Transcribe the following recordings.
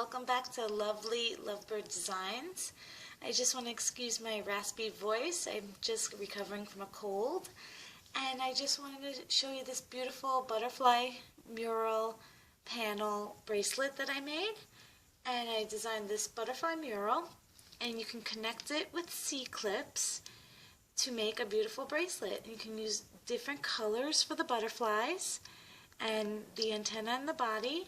welcome back to Lovely Lovebird Designs. I just want to excuse my raspy voice. I'm just recovering from a cold, and I just wanted to show you this beautiful butterfly mural panel bracelet that I made. And I designed this butterfly mural, and you can connect it with C-clips to make a beautiful bracelet. You can use different colors for the butterflies and the antenna and the body,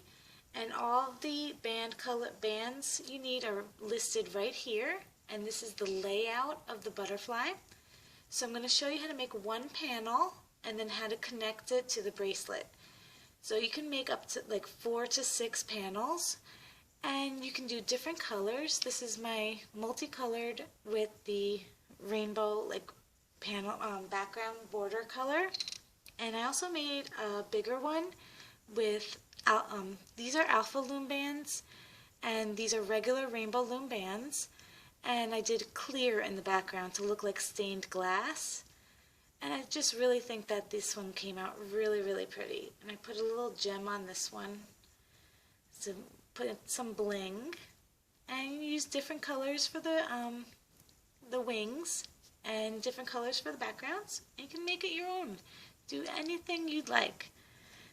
and all of the bands you need are listed right here, and this is the layout of the butterfly. So I'm going to show you how to make one panel and then how to connect it to the bracelet. So you can make up to like 4 to 6 panels, and you can do different colors. This is my multicolored with the rainbow like panel background border color. And I also made a bigger one with, these are alpha loom bands, and these are regular rainbow loom bands. And I did clear in the background to look like stained glass. And I just really think that this one came out really, really pretty. And I put a little gem on this one to put some bling. And you use different colors for the wings and different colors for the backgrounds. And you can make it your own. Do anything you'd like.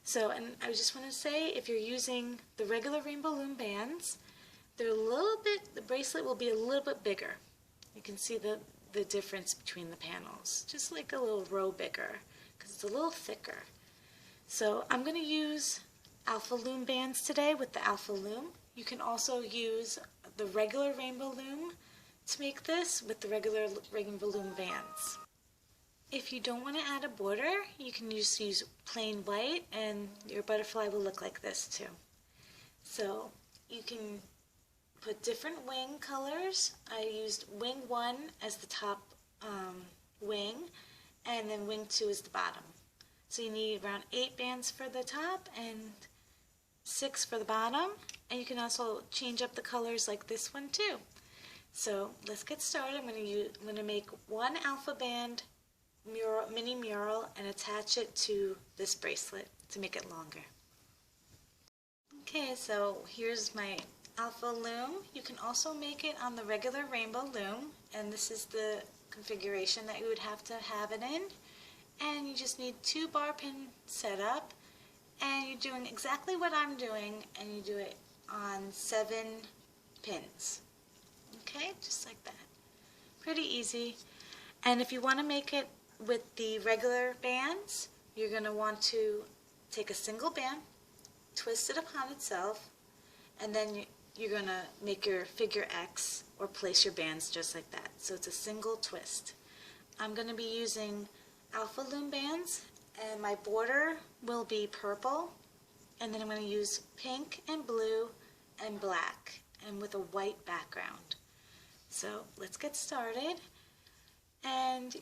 So, and I just want to say, if you're using the regular rainbow loom bands, they're a little bit, the bracelet will be a little bit bigger. You can see the difference between the panels, just like a little row bigger, because it's a little thicker. So I'm going to use alpha loom bands today with the alpha loom. You can also use the regular rainbow loom to make this with the regular rainbow loom bands. If you don't want to add a border, you can just use plain white and your butterfly will look like this too. So you can put different wing colors. I used wing 1 as the top wing, and then wing 2 is the bottom. So you need around 8 bands for the top and 6 for the bottom, and you can also change up the colors like this one too. So let's get started. I'm going to make one alpha band mini mural and attach it to this bracelet to make it longer. Okay, so here's my alpha loom. You can also make it on the regular rainbow loom, and this is the configuration that you would have to have it in. And you just need 2 bar pin setup, and you're doing exactly what I'm doing, and you do it on 7 pins. Okay, just like that. Pretty easy. And if you want to make it with the regular bands, you're going to want to take a single band, twist it upon itself, and then you're going to make your figure X or place your bands just like that. So it's a single twist. I'm going to be using alpha loom bands, and my border will be purple, and then I'm going to use pink and blue and black, and with a white background. So let's get started. And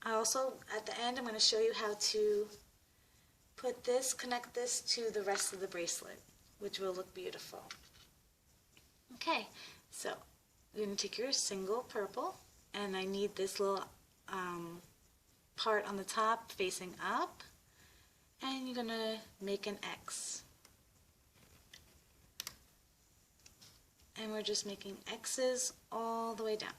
I also, at the end, I'm going to show you how to connect this to the rest of the bracelet, which will look beautiful. Okay, so you're going to take your single purple, and I need this little part on the top facing up, and you're going to make an X. And we're just making X's all the way down.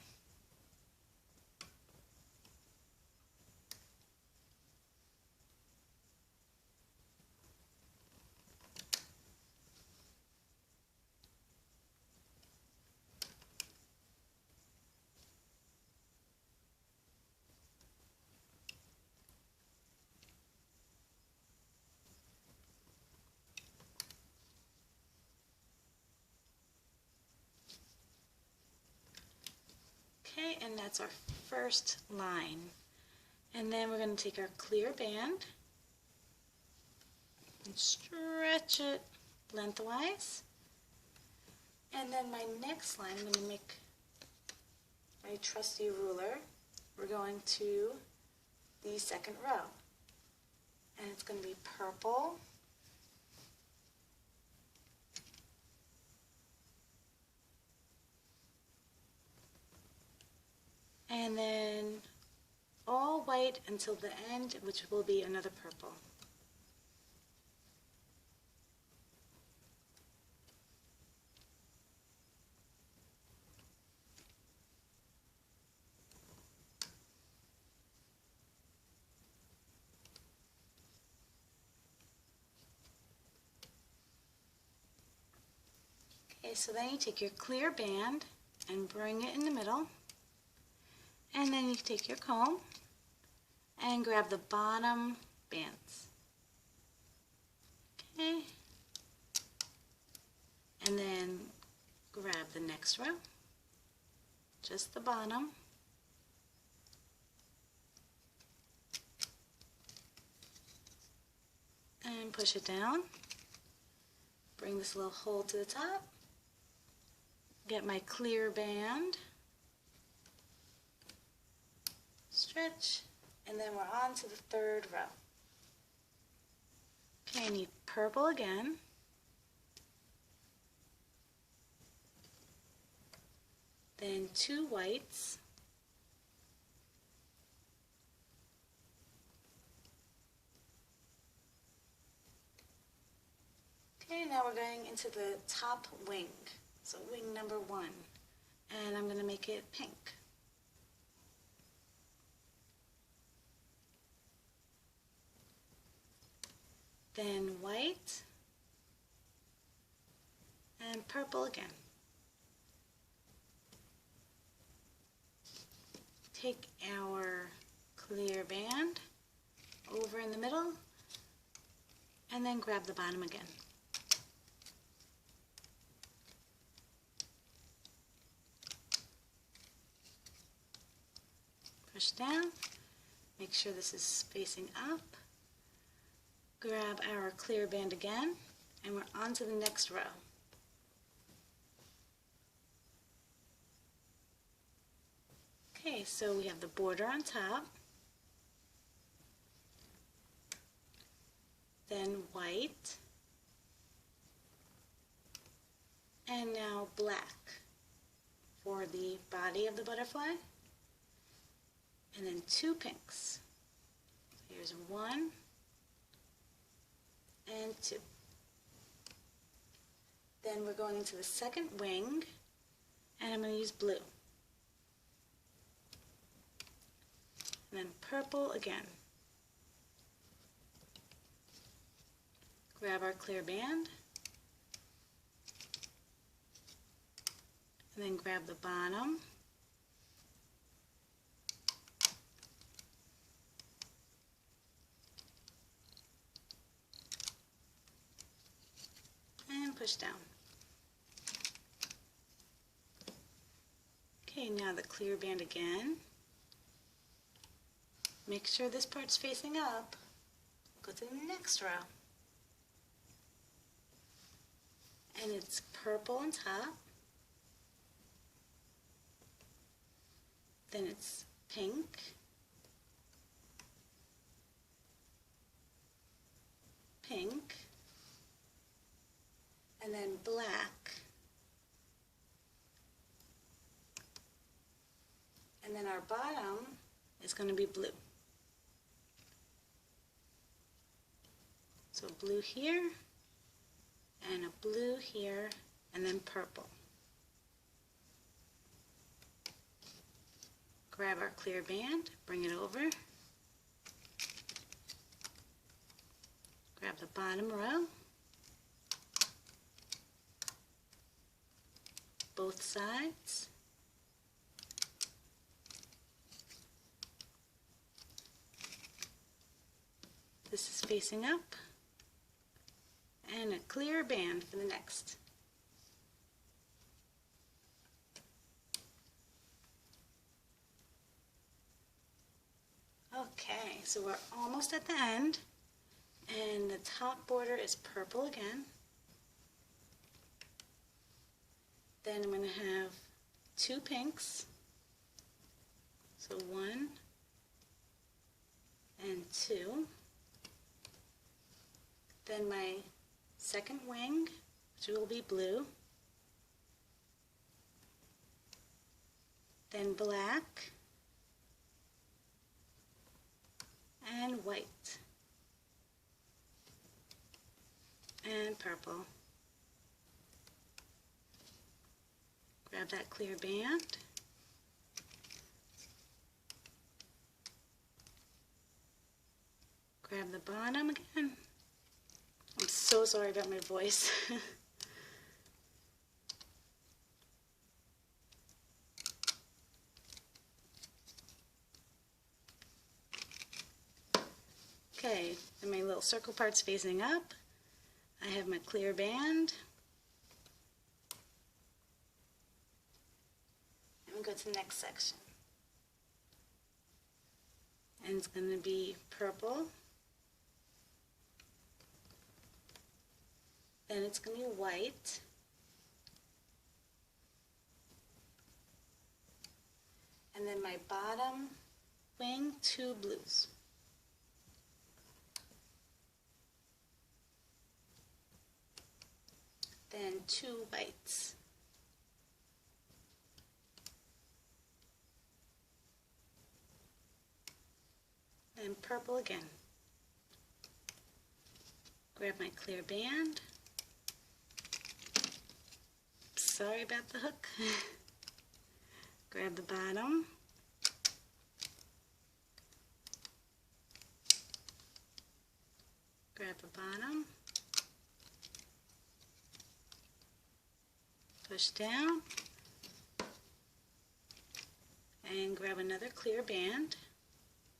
Okay, and that's our first line. And then we're going to take our clear band and stretch it lengthwise. And then my next line, I'm going to make my trusty ruler. We're going to the second row. And it's going to be purple, and then all white until the end, which will be another purple. Okay, so then you take your clear band and bring it in the middle, and then you take your comb and grab the bottom bands. Okay, and then grab the next row, just the bottom, and push it down. Bring this little hole to the top, get my clear band, stretch, and then we're on to the third row. Okay, I need purple again. Then 2 whites. Okay, now we're going into the top wing. So wing number 1. And I'm going to make it pink. Then white, and purple again. Take our clear band over in the middle, and then grab the bottom again. Push down, make sure this is facing up. Grab our clear band again, and we're on to the next row. Okay, so we have the border on top, then white, and now black for the body of the butterfly, and then 2 pinks. So here's 1 and 2. Then we're going into the second wing, and I'm going to use blue. And then purple again. Grab our clear band, and then grab the bottom, and push down. Okay, now the clear band again. Make sure this part's facing up. Go to the next row. And it's purple on top. Then it's pink. Pink. And then black. And then our bottom is going to be blue. So blue here, and a blue here, and then purple. Grab our clear band, bring it over. Grab the bottom row, both sides. This is facing up, and a clear band for the next. Okay, so we're almost at the end, and the top border is purple again. Then I'm going to have 2 pinks, so 1 and 2. Then my second wing, which will be blue. Then black and white and purple. Grab that clear band. Grab the bottom again. I'm so sorry about my voice. circle parts facing up. I have my clear band. And we go to the next section. And it's going to be purple. Then it's going to be white. And then my bottom wing, 2 blues. Then 2 whites. Then purple again. Grab my clear band. Sorry about the hook. Grab the bottom. Grab the bottom. Push down. And grab another clear band.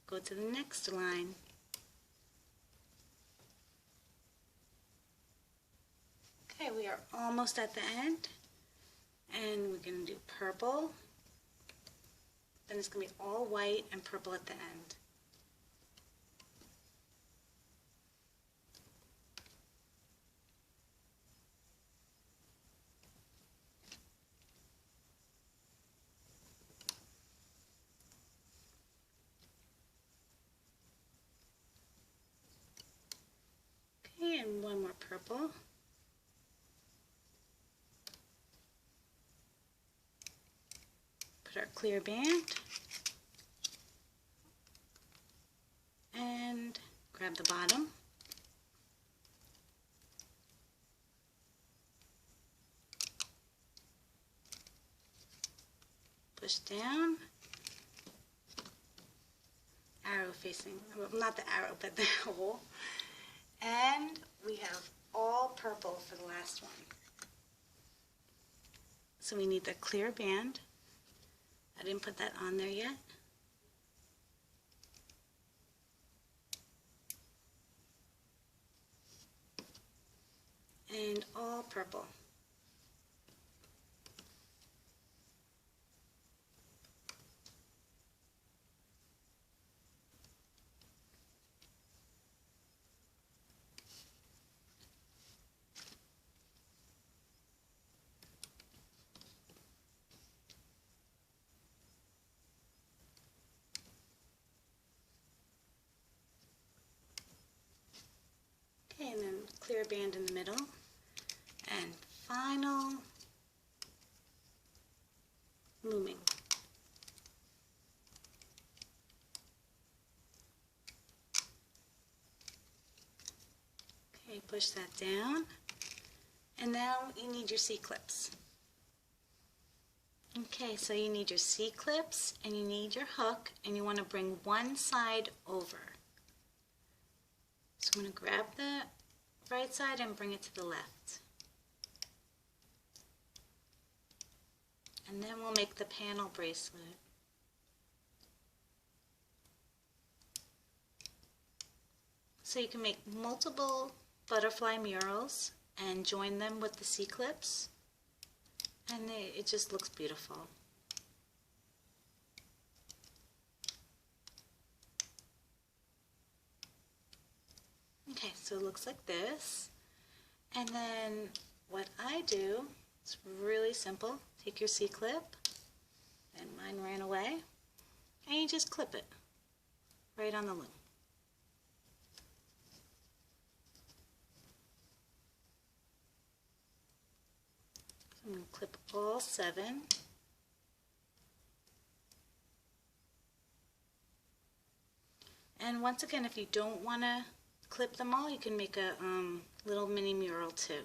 Go to the next line. Okay, we are almost at the end. And we're going to do purple. Then it's going to be all white and purple at the end. Okay, and one more purple. Put our clear band and grab the bottom. Push down. Arrow facing, well, not the arrow, but the hole. And we have all purple for the last one. So we need the clear band. I didn't put that on there yet. And all purple. And then clear band in the middle, and final looming. Okay, push that down, and now you need your C-clips. Okay, so you need your C-clips, and you need your hook, and you want to bring one side over. So I'm going to grab the right side and bring it to the left. And then we'll make the panel bracelet. So you can make multiple butterfly murals and join them with the C-clips, and it just looks beautiful. Okay, so it looks like this. And then what I do, it's really simple. Take your C-clip, and mine ran away, and you just clip it right on the loom. So I'm going to clip all 7. And once again, if you don't want to clip them all, you can make a little mini mural too.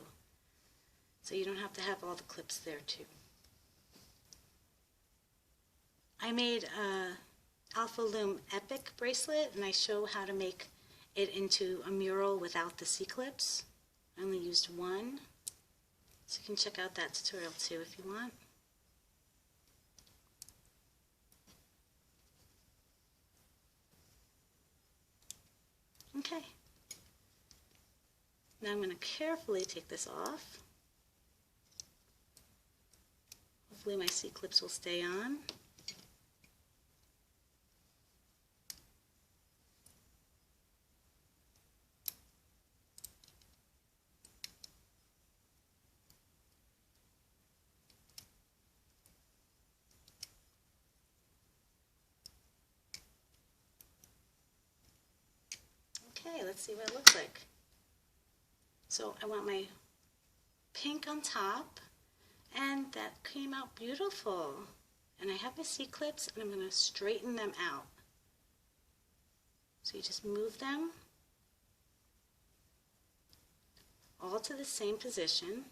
So you don't have to have all the clips there too. I made a Alpha Loom Epic bracelet, and I show how to make it into a mural without the C-clips. I only used 1. So you can check out that tutorial too if you want. Okay. Now I'm going to carefully take this off. Hopefully my C-clips will stay on. Okay, let's see what it looks like. So I want my pink on top, and that came out beautiful. And I have my C-clips, and I'm going to straighten them out. So you just move them all to the same position.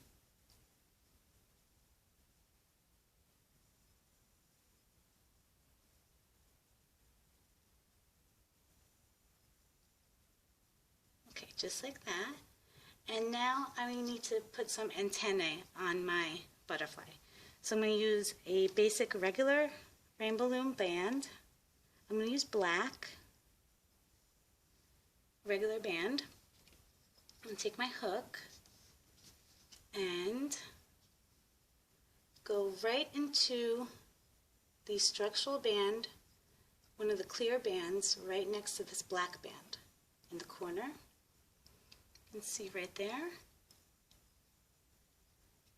Okay, just like that. And now I need to put some antennae on my butterfly. So I'm going to use a basic regular Rainbow Loom band. I'm going to use black, regular band. I'm going to take my hook and go right into the structural band, one of the clear bands right next to this black band in the corner. You can see right there.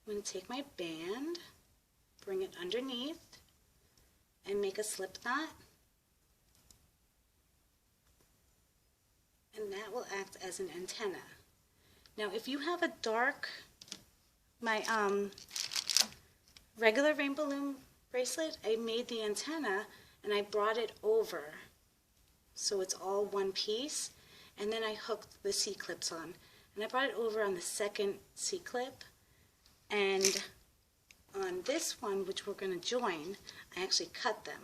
I'm going to take my band, bring it underneath, and make a slip knot. And that will act as an antenna. Now if you have a dark, my regular Rainbow Loom bracelet, I made the antenna and I brought it over so it's all one piece, and then I hooked the C-clips on. And I brought it over on the second C-clip, and on this one, which we're going to join, I actually cut them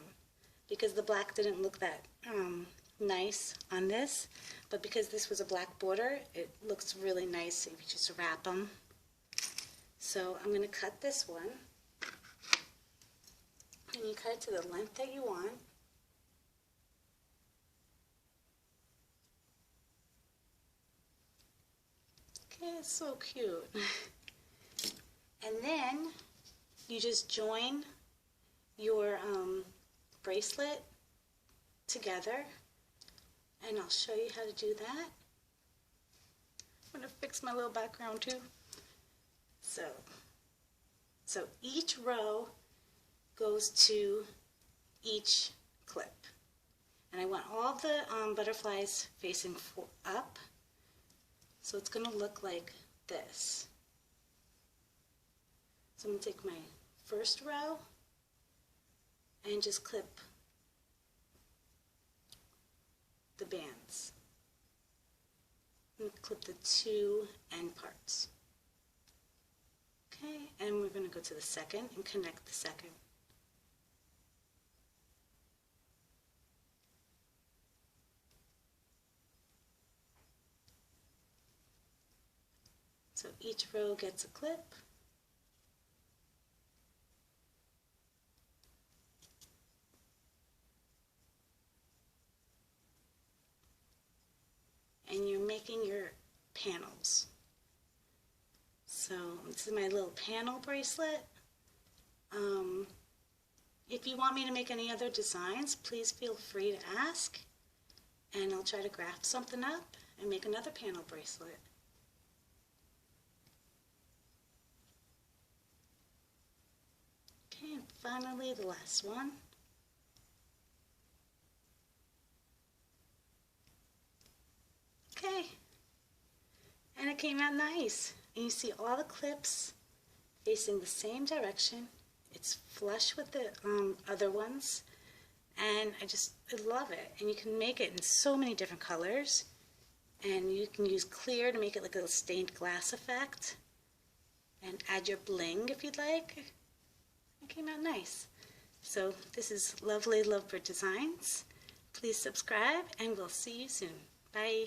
because the black didn't look that nice on this, but because this was a black border, it looks really nice if you just wrap them. So I'm going to cut this one, and you cut it to the length that you want. Okay, it's so cute. And then you just join your bracelet together, and I'll show you how to do that. I'm going to fix my little background too. So each row goes to each clip, and I want all the butterflies facing up, so it's going to look like this. So I'm going to take my first row and just clip the bands. I'm going to clip the two end parts. Okay, and we're going to go to the second and connect the second. So each row gets a clip. And you're making your panels. So this is my little panel bracelet. If you want me to make any other designs, please feel free to ask, and I'll try to graft something up and make another panel bracelet. Okay, and finally the last one. Okay, and it came out nice. And you see all the clips facing the same direction. It's flush with the other ones, and I love it. And you can make it in so many different colors, and you can use clear to make it like a stained glass effect, and add your bling if you'd like. It came out nice. So this is Lovely Lovebird Designs. Please subscribe, and we'll see you soon. Bye.